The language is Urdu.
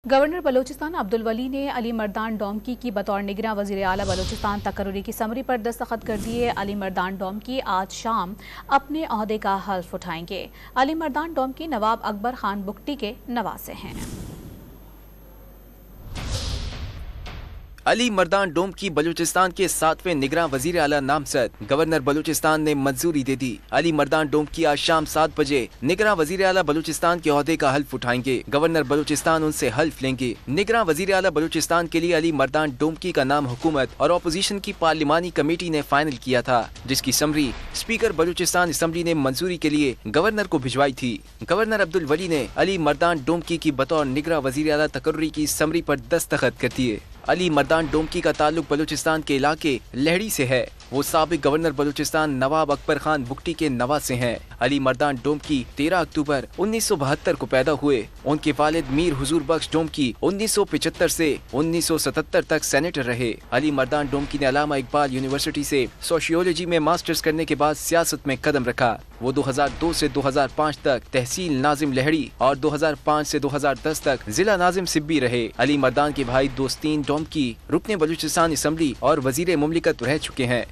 گورنر بلوچستان عبد الولی نے علی مردان ڈومکی کی بطور نگراں وزیر اعلیٰ بلوچستان تقرری کی سمری پر دستخط کر دیے۔ علی مردان ڈومکی آج شام اپنے عہدے کا حلف اٹھائیں گے۔ علی مردان ڈومکی نواب اکبر خان بگٹی کے نواسے ہیں۔ علی مردان ڈومکی بلوچستان کے 7ویں نگراں وزیر اعلیٰ نامزد۔ گورنر بلوچستان نے منظوری دے دی۔ علی مردان ڈومکی آج شام 7 بجے نگراں وزیر اعلیٰ بلوچستان کے عہدے کا حلف اٹھائیں گے۔ گورنر بلوچستان ان سے حلف لیں گے۔ نگراں وزیر اعلیٰ بلوچستان کے لیے علی مردان ڈومکی کا نام حکومت اور اپوزیشن کی پارلیمانی کمیٹی نے فائنل کیا تھا، جس کی سمری اسپیکر بلوچستان اسمبلی نے منظوری کے لیے گورنر کو بھجوائی تھی۔ گورنر عبد الولی نے علی مردان ڈومکی کی بطور نگراں وزیر اعلیٰ تقرری کی سمری پر دستخط کر دیے۔ علی مردان ڈومکی کا تعلق بلوچستان کے علاقے لہڑی سے ہے۔ وہ سابق گورنر بلوچستان نواب اکبر خان بگٹی کے نواسے ہیں۔ علی مردان ڈومکی 13 اکتوبر 1972 کو پیدا ہوئے۔ ان کے والد میر حضور بخش ڈومکی 1975 سے 1977 تک سینیٹر رہے۔ علی مردان ڈومکی نے علامہ اقبال یونیورسٹی سے سوشیولوجی میں ماسٹرز کرنے کے بعد سیاست میں قدم رکھا۔ وہ 2002 سے 2005 تک تحصیل ناظم لہڑی اور 2005 سے 2010 تک ضلع ناظم سبی رہے۔ علی مردان کے بھائی دوستین ڈومکی رکن بلوچستان اسمبلی اور وزیر مملکت رہ چکے ہیں۔